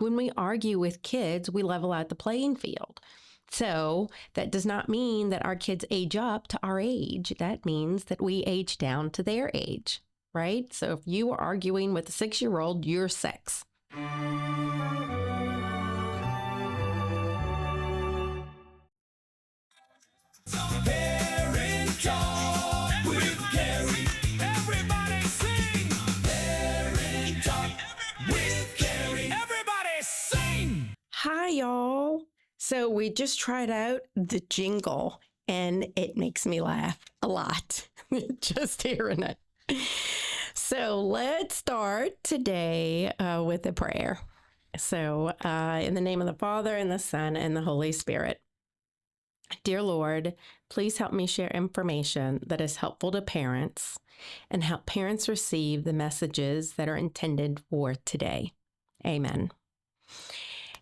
when we argue with kids, we level out the playing field. So that does not mean that our kids age up to our age. That means that we age down to their age, right? So if you are arguing with a 6-year-old, you're 6. Parent Talk with Kary. Everybody sing. Parent Talk with Kary. Everybody sing. Hi, y'all. So we just tried out the Jingle, and it makes me laugh a lot just hearing it. So let's start today with a prayer. So in the name of the Father, and the Son, and the Holy Spirit. Dear Lord, please help me share information that is helpful to parents and help parents receive the messages that are intended for today. Amen.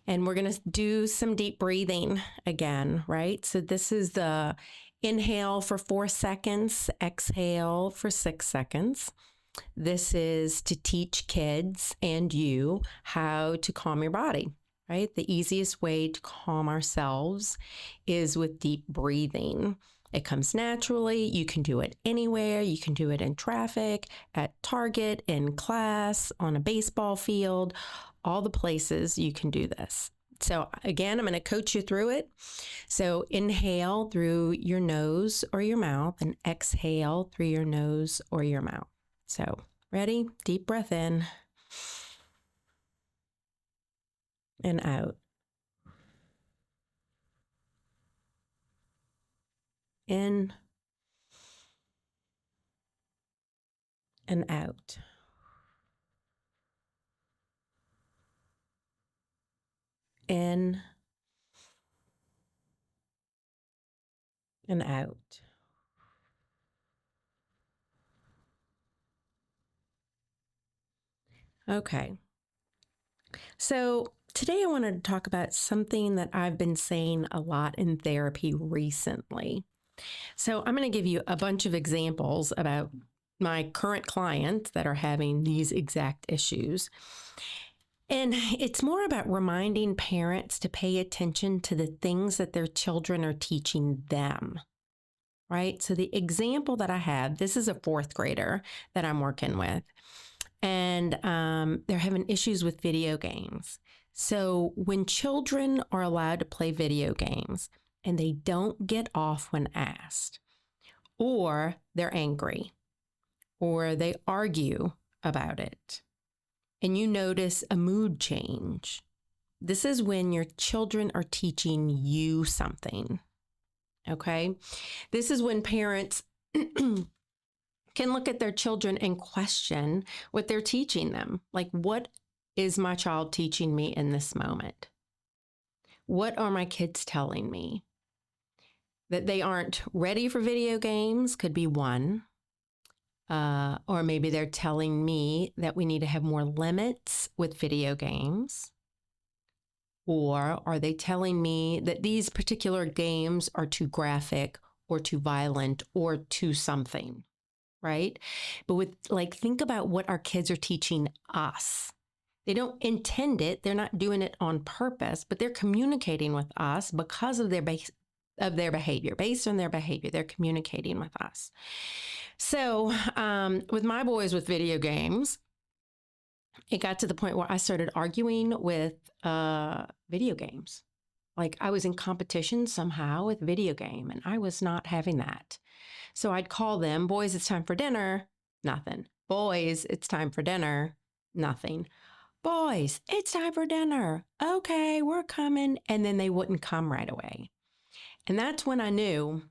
And we're going to do some deep breathing again, right? So this is the inhale for 4 seconds, exhale for 6 seconds. This is to teach kids and you how to calm your body, right? The easiest way to calm ourselves is with deep breathing. It comes naturally. You can do it anywhere. You can do it in traffic, at Target, in class, on a baseball field, all the places you can do this. So again, I'm going to coach you through it. So inhale through your nose or your mouth and exhale through your nose or your mouth. So ready? Deep breath in and out. In and out. In and out. Okay. So today I wanted to talk about something that I've been saying a lot in therapy recently. So I'm going to give you a bunch of examples about my current clients that are having these exact issues. And it's more about reminding parents to pay attention to the things that their children are teaching them, right? So the example that I have, this is a 4th grader that I'm working with, and they're having issues with video games. So when children are allowed to play video games and they don't get off when asked, or they're angry, or they argue about it, and you notice a mood change, this is when your children are teaching you something, okay? This is when parents can look at their children and question what they're teaching them. Like, what is my child teaching me in this moment? What are my kids telling me? That they aren't ready for video games could be one. Or maybe they're telling me that we need to have more limits with video games. Or are they telling me that these particular games are too graphic or too violent or too something, right? But think about what our kids are teaching us. They don't intend it. They're not doing it on purpose, but they're communicating with us because of their behavior. Based on their behavior, they're communicating with us. So with my boys with video games, it got to the point where I started arguing with video games. Like I was in competition somehow with video game, and I was not having that. So I'd call them, boys, it's time for dinner. Nothing. Boys, it's time for dinner. Nothing. Boys, it's time for dinner. Okay, we're coming. And then they wouldn't come right away. And that's when I knew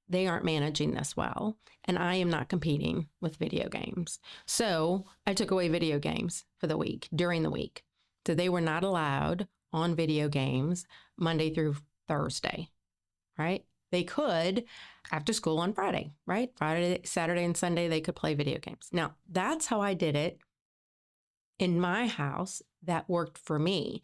they aren't managing this well, and I am not competing with video games. So I took away video games for the week, during the week. So they were not allowed on video games Monday through Thursday, right? They could after school on Friday, right? Friday, Saturday, and Sunday, they could play video games. Now, that's how I did it in my house. That worked for me.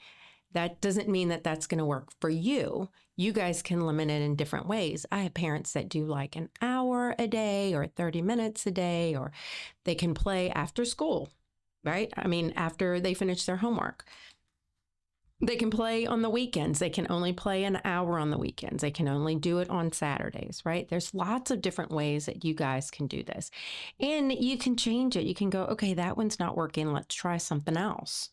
That doesn't mean that that's going to work for you. You guys can limit it in different ways. I have parents that do like an hour a day or 30 minutes a day, or they can play after school, right? I mean, after they finish their homework. They can play on the weekends. They can only play an hour on the weekends. They can only do it on Saturdays, right? There's lots of different ways that you guys can do this. And you can change it. You can go, okay, that one's not working. Let's try something else,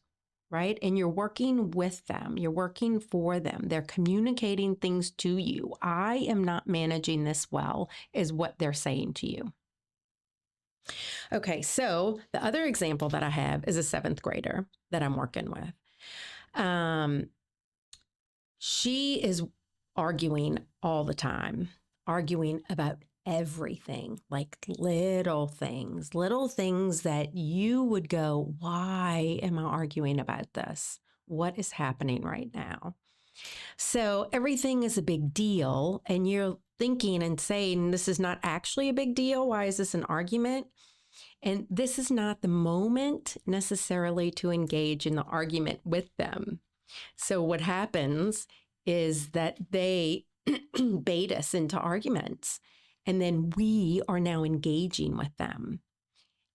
right? And you're working with them. You're working for them. They're communicating things to you. I am not managing this well, is what they're saying to you. Okay, so the other example that I have is a 7th grader that I'm working with. She is arguing all the time, arguing about everything, like little things that you would go, why am I arguing about this? What is happening right now? So everything is a big deal, and you're thinking and saying, this is not actually a big deal. Why is this an argument? And this is not the moment necessarily to engage in the argument with them. So what happens is that they bait us into arguments, and then we are now engaging with them.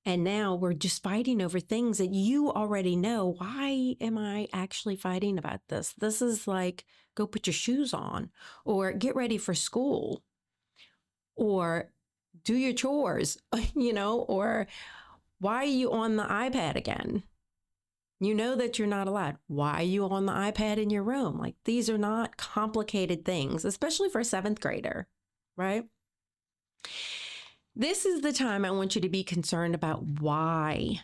And now we're just fighting over things that you already know. Why am I actually fighting about this? This is like, go put your shoes on, or get ready for school, or do your chores, or why are you on the iPad again? You know that you're not allowed. Why are you on the iPad in your room? Like, these are not complicated things, especially for a 7th grader, right? This is the time I want you to be concerned about why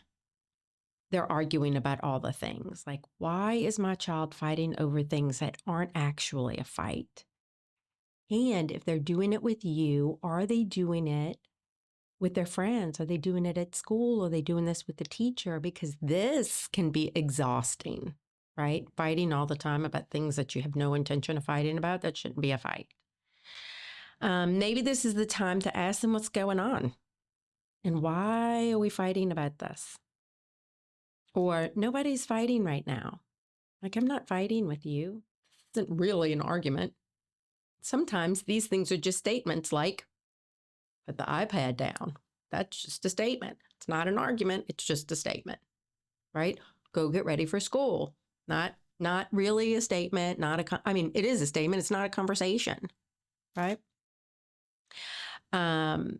they're arguing about all the things. Like, why is my child fighting over things that aren't actually a fight? And if they're doing it with you, are they doing it with their friends? Are they doing it at school? Are they doing this with the teacher? Because this can be exhausting, right? Fighting all the time about things that you have no intention of fighting about, that shouldn't be a fight. Maybe this is the time to ask them what's going on and why are we fighting about this? Or nobody's fighting right now. Like, I'm not fighting with you. This isn't really an argument. Sometimes these things are just statements like, put the iPad down. That's just a statement. It's not an argument. It's just a statement, right? Go get ready for school. Not really a statement. It is a statement. It's not a conversation, right? So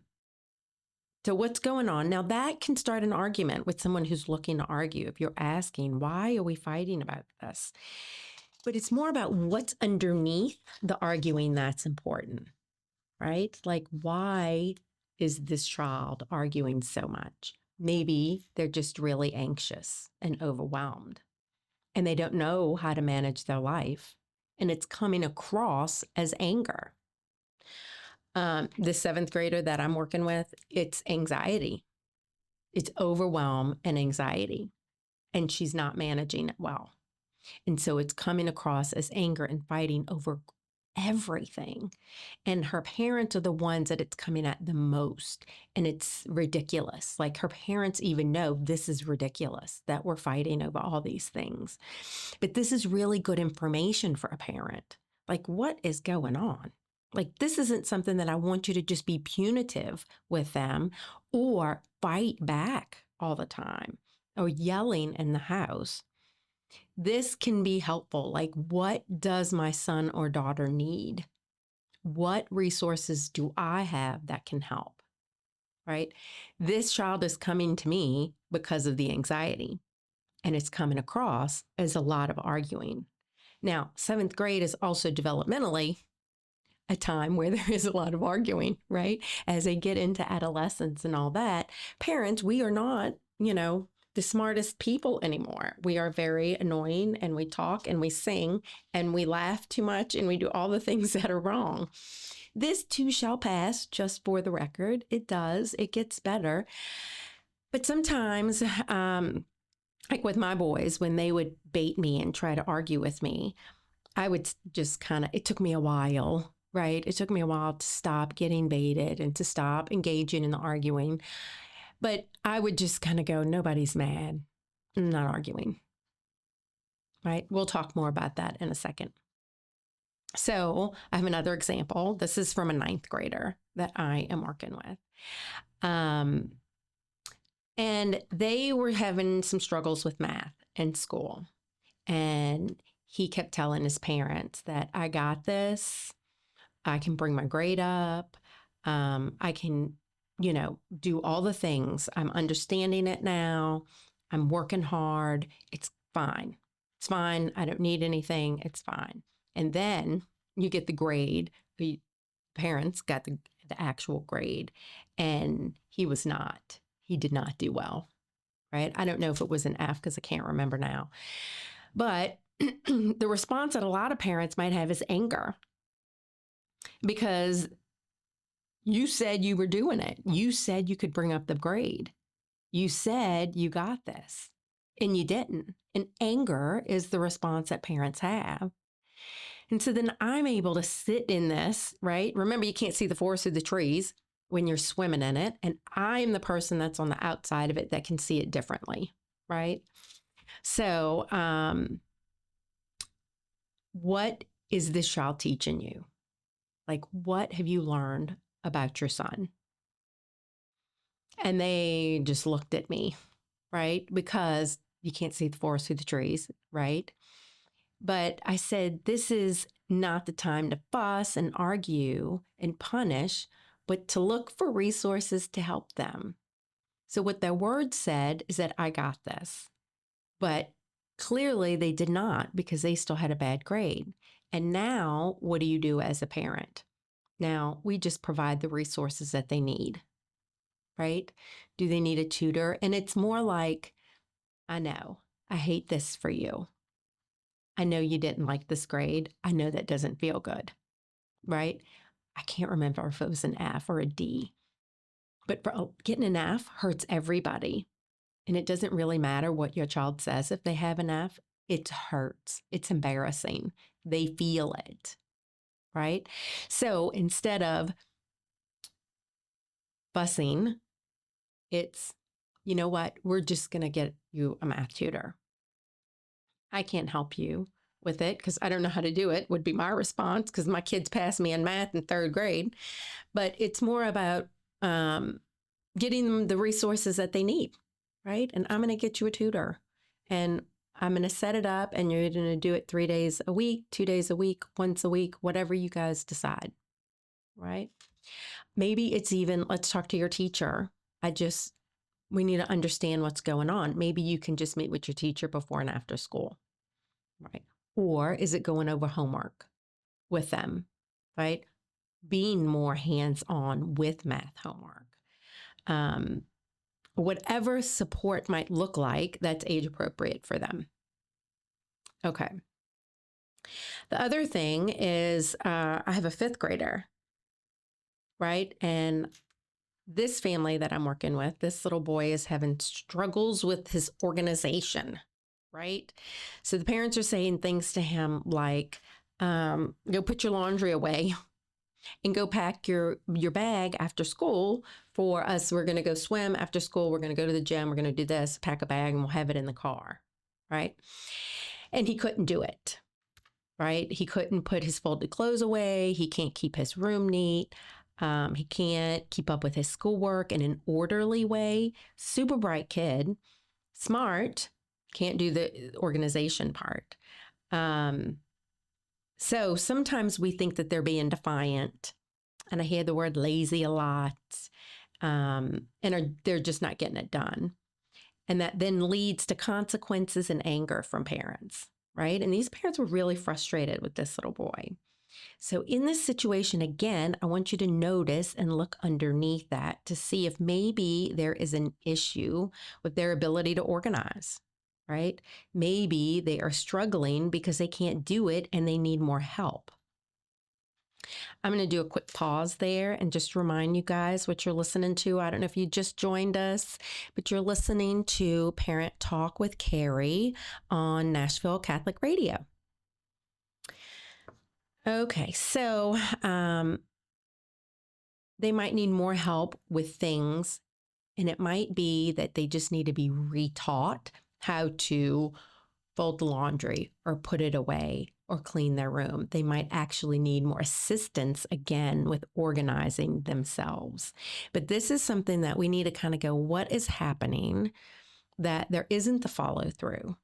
what's going on? Now that can start an argument with someone who's looking to argue. If you're asking, why are we fighting about this? But it's more about what's underneath the arguing that's important, right? Like, why is this child arguing so much? Maybe they're just really anxious and overwhelmed, and they don't know how to manage their life, and it's coming across as anger. The 7th grader that I'm working with, it's anxiety. It's overwhelm and anxiety, and she's not managing it well. And so it's coming across as anger and fighting over everything. And her parents are the ones that it's coming at the most. And it's ridiculous. Like, her parents even know this is ridiculous that we're fighting over all these things. But this is really good information for a parent. Like, what is going on? Like, this isn't something that I want you to just be punitive with them or fight back all the time or yelling in the house. This can be helpful. Like, what does my son or daughter need? What resources do I have that can help? Right? This child is coming to me because of the anxiety, and it's coming across as a lot of arguing. Now, 7th grade is also developmentally a time where there is a lot of arguing, right? As they get into adolescence and all that, parents, we are not, the smartest people anymore. We are very annoying, and we talk and we sing and we laugh too much and we do all the things that are wrong. This too shall pass, just for the record. It does. It gets better. But sometimes, like with my boys, when they would bait me and try to argue with me, I would just it took me a while, right? It took me a while to stop getting baited and to stop engaging in the arguing. But I would just go, nobody's mad. I'm not arguing, right? We'll talk more about that in a second. So I have another example. This is from a 9th grader that I am working with. And they were having some struggles with math in school. And he kept telling his parents that I got this. I can bring my grade up. I can, do all the things. I'm understanding it now. I'm working hard. It's fine. It's fine. I don't need anything. It's fine. And then you get the grade. The parents got the actual grade, and he was not. He did not do well, right? I don't know if it was an F because I can't remember now. But the response that a lot of parents might have is anger because you said you were doing it. You said you could bring up the grade. You said you got this and you didn't. And anger is the response that parents have. And so then I'm able to sit in this, right? Remember, you can't see the forest through the trees when you're swimming in it. And I'm the person that's on the outside of it that can see it differently, right? So, what is this child teaching you? Like, what have you learned about your son? And they just looked at me, right? Because you can't see the forest through the trees, right? But I said, this is not the time to fuss and argue and punish, but to look for resources to help them. So what their words said is that I got this. But clearly they did not because they still had a bad grade. And now what do you do as a parent? Now we just provide the resources that they need, right? Do they need a tutor? And it's more like, I know, I hate this for you. I know you didn't like this grade. I know that doesn't feel good, right? I can't remember if it was an F or a D, but getting an F hurts everybody. And it doesn't really matter what your child says if they have an F, it hurts. It's embarrassing. They feel it, right? So instead of fussing, it's, you know what, we're just going to get you a math tutor. I can't help you with it because I don't know how to do it, would be my response because my kids passed me in math in third grade. But it's more about getting them the resources that they need, right? And I'm going to get you a tutor and I'm going to set it up and you're going to do it 3 days a week, 2 days a week, once a week, whatever you guys decide, right? Maybe it's even, let's talk to your teacher. We need to understand what's going on. Maybe you can just meet with your teacher before and after school, right? Or is it going over homework with them, right? Being more hands-on with math homework. Whatever support might look like, that's age appropriate for them. Okay. The other thing is I have a fifth grader, right? And this family that I'm working with, this little boy is having struggles with his organization, right? So the parents are saying things to him like, go put your laundry away and go pack your bag after school for us. We're going to go swim after school. We're going to go to the gym. We're going to do this, pack a bag, and we'll have it in the car, right? And he couldn't do it, right? He couldn't put his folded clothes away. He can't keep his room neat. He can't keep up with his schoolwork in an orderly way. Super bright kid, smart, can't do the organization part. So sometimes we think that they're being defiant, and I hear the word lazy a lot, they're just not getting it done. And that then leads to consequences and anger from parents, right? And these parents were really frustrated with this little boy. So in this situation, again, I want you to notice and look underneath that to see if maybe there is an issue with their ability to organize, right? Maybe they are struggling because they can't do it and they need more help. I'm going to do a quick pause there and just remind you guys what you're listening to. I don't know if you just joined us, but you're listening to Parent Talk with Kary on Nashville Catholic Radio. Okay, so they might need more help with things, and it might be that they just need to be retaught how to fold the laundry or put it away or clean their room. They might actually need more assistance again with organizing themselves. But this is something that we need to kind of go, what is happening that there isn't the follow through?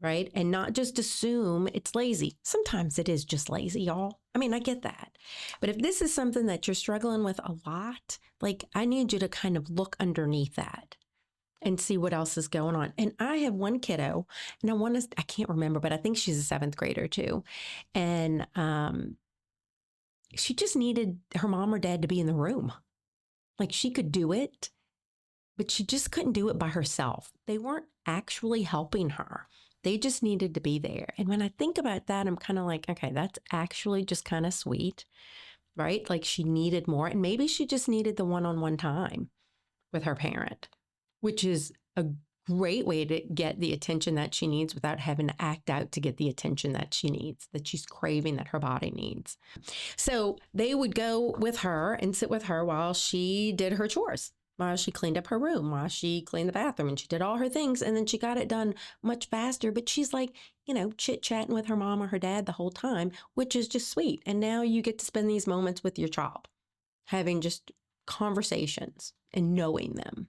right? And not just assume it's lazy. Sometimes it is just lazy, y'all. I mean, I get that. But if this is something that you're struggling with a lot, like I need you to kind of look underneath that and see what else is going on. And I have one kiddo, and I can't remember, but I think she's a seventh grader too. And she just needed her mom or dad to be in the room. Like she could do it, but she just couldn't do it by herself. They weren't actually helping her. They just needed to be there. And when I think about that, I'm kind of like, okay, that's actually just kind of sweet, right? Like she needed more. And maybe she just needed the one-on-one time with her parent, which is a great way to get the attention that she needs without having to act out to get the attention that she needs, that she's craving, that her body needs. So they would go with her and sit with her while she did her chores, while she cleaned up her room, while she cleaned the bathroom, and she did all her things. And then she got it done much faster. But she's like, chit-chatting with her mom or her dad the whole time, which is just sweet. And now you get to spend these moments with your child, having just conversations and knowing them.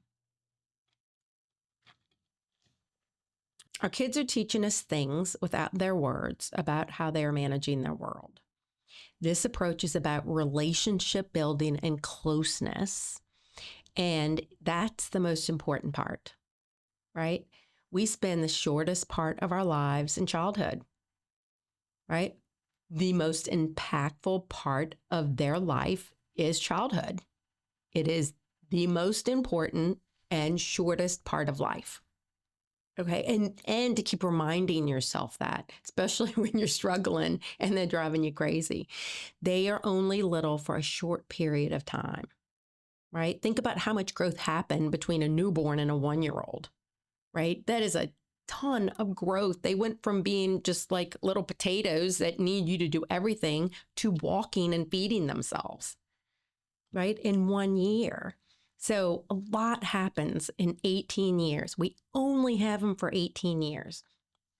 Our kids are teaching us things without their words about how they are managing their world. This approach is about relationship building and closeness. And that's the most important part, right? We spend the shortest part of our lives in childhood, right? The most impactful part of their life is childhood. It is the most important and shortest part of life. Okay. And to keep reminding yourself that, especially when you're struggling and they're driving you crazy, they are only little for a short period of time, right? Think about how much growth happened between a newborn and a 1-year-old, right? That is a ton of growth. They went from being just like little potatoes that need you to do everything to walking and feeding themselves, right? In 1 year. So a lot happens in 18 years. We only have them for 18 years.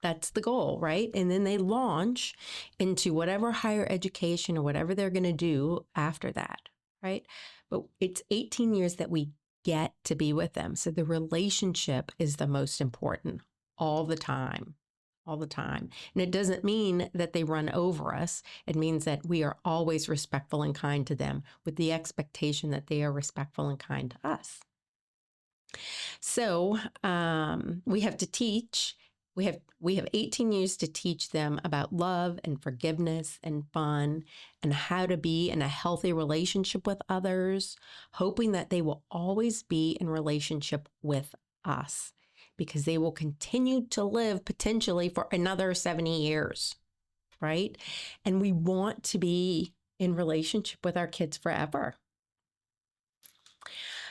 That's the goal, right? And then they launch into whatever higher education or whatever they're going to do after that, right? But it's 18 years that we get to be with them. So the relationship is the most important all the time. All the time. And it doesn't mean that they run over us. It means that we are always respectful and kind to them with the expectation that they are respectful and kind to us. So we have to teach. We have 18 years to teach them about love and forgiveness and fun and how to be in a healthy relationship with others, hoping that they will always be in relationship with us, because they will continue to live potentially for another 70 years, right? And we want to be in relationship with our kids forever.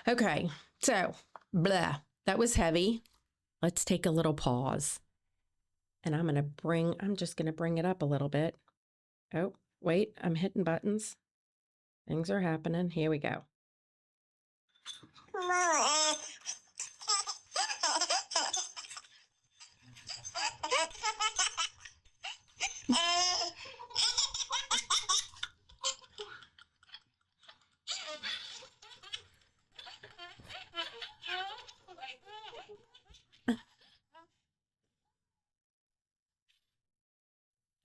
Okay, so that was heavy. Let's take a little pause. And I'm just going to bring it up a little bit. Oh, wait, I'm hitting buttons. Things are happening. Here we go.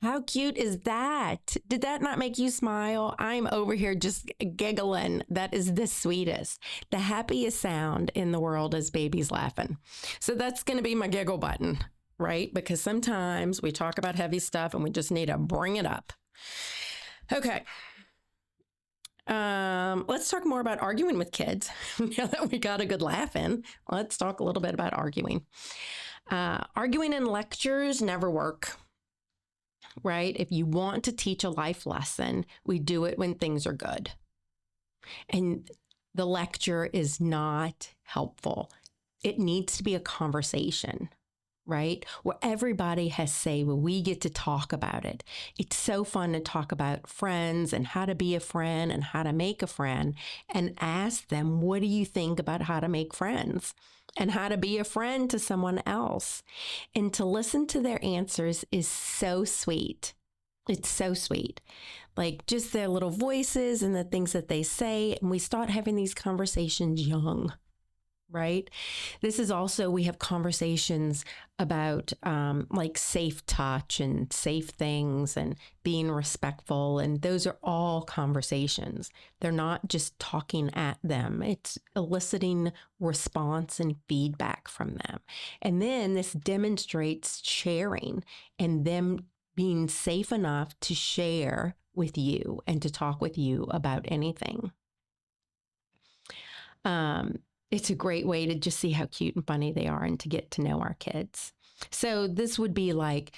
How cute is that? Did that not make you smile? I'm over here just giggling. That is the sweetest. The happiest sound in the world is babies laughing. So that's going to be my giggle button, right? Because sometimes we talk about heavy stuff and we just need to bring it up. Okay. Let's talk more about arguing with kids. Now that we got a good laugh in, let's talk a little bit about arguing. Arguing in lectures never work. Right? If you want to teach a life lesson, we do it when things are good. And the lecture is not helpful. It needs to be a conversation, right? Where everybody has say, where we get to talk about it. It's so fun to talk about friends and how to be a friend and how to make a friend, and ask them, what do you think about how to make friends? And how to be a friend to someone else. And to listen to their answers is so sweet. It's so sweet. Like just their little voices and the things that they say. And we start having these conversations young, right? This is also, we have conversations about like safe touch and safe things and being respectful. And those are all conversations. They're not just talking at them, it's eliciting response and feedback from them. And then this demonstrates sharing and them being safe enough to share with you and to talk with you about anything. It's a great way to just see how cute and funny they are and to get to know our kids. So this would be like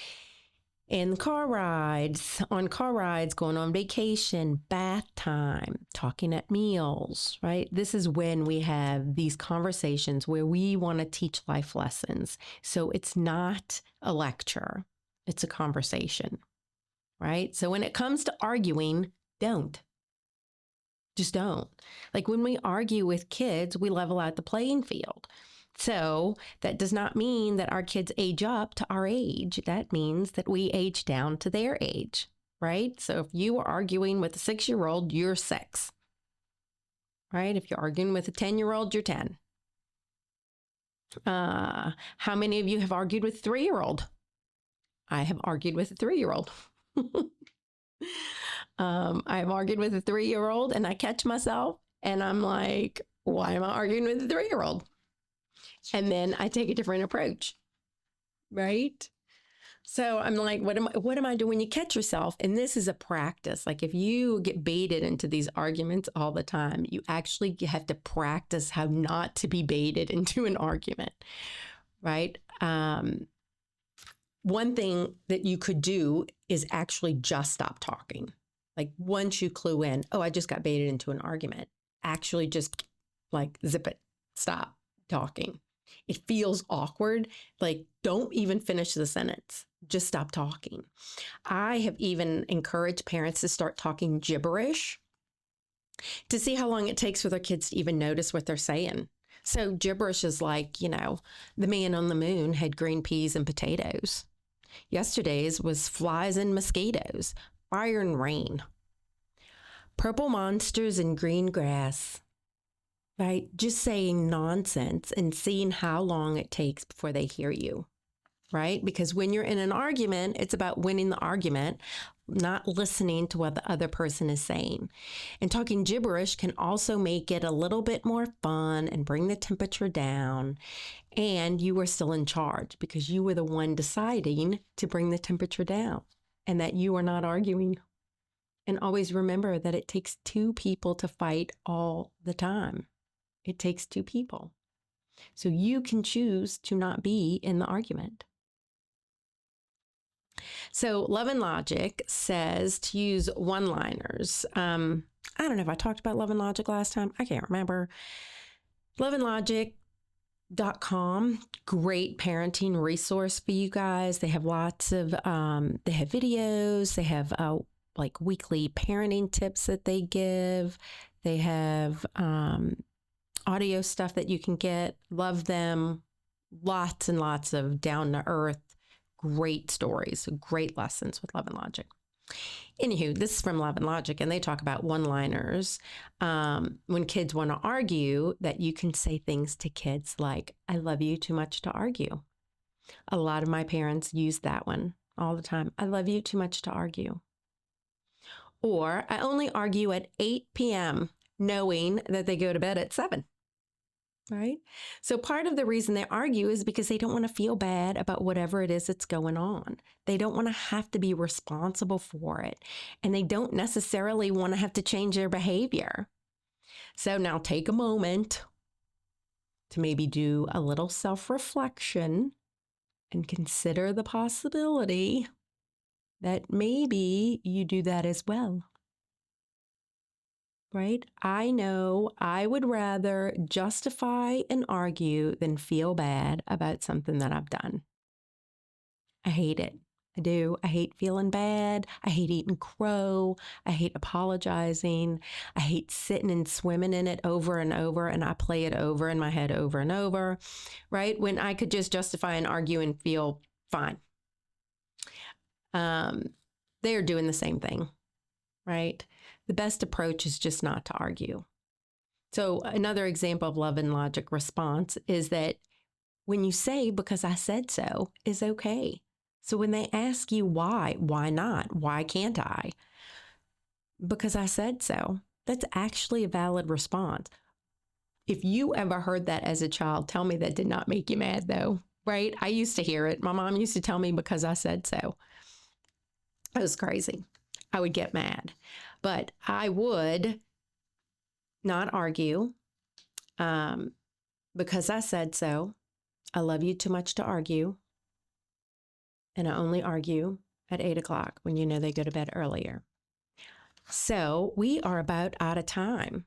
in car rides, on car rides, going on vacation, bath time, talking at meals, right? This is when we have these conversations where we want to teach life lessons. So it's not a lecture, it's a conversation, right? So when it comes to arguing, don't. Just don't. Like when we argue with kids, we level out the playing field. So that does not mean that our kids age up to our age. That means that we age down to their age, right? So if you are arguing with a 6-year-old, you're 6, right? If you're arguing with a 10-year-old, you're 10. How many of you have argued with a 3-year-old? I have argued with a 3-year-old. I've argued with a 3-year-old and I catch myself and I'm like, why am I arguing with a 3-year-old? And then I take a different approach, right? So I'm like, what am I doing when you catch yourself? And this is a practice. Like if you get baited into these arguments all the time, you actually have to practice how not to be baited into an argument, right? One thing that you could do is actually just stop talking. Like once you clue in, oh, I just got baited into an argument, actually just like zip it, stop talking. It feels awkward. Like don't even finish the sentence. Just stop talking. I have even encouraged parents to start talking gibberish to see how long it takes for their kids to even notice what they're saying. So gibberish is like, the man on the moon had green peas and potatoes. Yesterday's was flies and mosquitoes, fire and rain, purple monsters and green grass, right? Just saying nonsense and seeing how long it takes before they hear you, right? Because when you're in an argument, it's about winning the argument, not listening to what the other person is saying. And talking gibberish can also make it a little bit more fun and bring the temperature down. And you were still in charge because you were the one deciding to bring the temperature down and that you are not arguing. And always remember that it takes 2 people to fight all the time. It takes 2 people. So you can choose to not be in the argument. So Love and Logic says to use one-liners. I don't know if I talked about Love and Logic last time. I can't remember. loveandlogic.com, great parenting resource for you guys. They have lots of, they have videos. They have like weekly parenting tips that they give. They have audio stuff that you can get. Love them. Lots and lots of down-to-earth, great stories, great lessons with Love and Logic. Anywho, this is from Love and Logic, and they talk about one-liners. When kids want to argue, that you can say things to kids like, I love you too much to argue. A lot of my parents use that one all the time. I love you too much to argue. Or I only argue at 8 p.m., knowing that they go to bed at 7. Right? So part of the reason they argue is because they don't want to feel bad about whatever it is that's going on. They don't want to have to be responsible for it. And they don't necessarily want to have to change their behavior. So now take a moment to maybe do a little self-reflection and consider the possibility that maybe you do that as well. Right? I know I would rather justify and argue than feel bad about something that I've done. I hate it. I do. I hate feeling bad. I hate eating crow. I hate apologizing. I hate sitting and swimming in it over and over, and I play it over in my head over and over, right? When I could just justify and argue and feel fine. They are doing the same thing, right? The best approach is just not to argue. So another example of love and logic response is that when you say because I said so is okay. So when they ask you why not? Why can't I? Because I said so. That's actually a valid response. If you ever heard that as a child, tell me that did not make you mad though, right? I used to hear it. My mom used to tell me because I said so. It was crazy. I would get mad, but I would not argue because I said so. I love you too much to argue. And I only argue at 8 o'clock when you know they go to bed earlier. So we are about out of time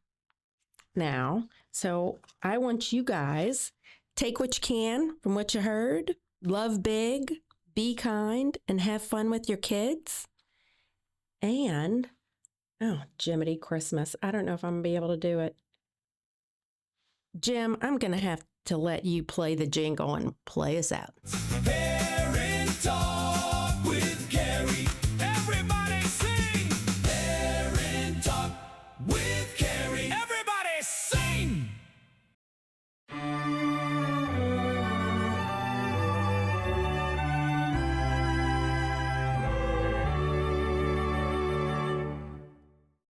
now. So I want you guys take what you can from what you heard, love big, be kind, and have fun with your kids. And, oh, Jiminy Christmas. I don't know if I'm going to be able to do it. Jim, I'm going to have to let you play the jingle and play us out. Parent Talk.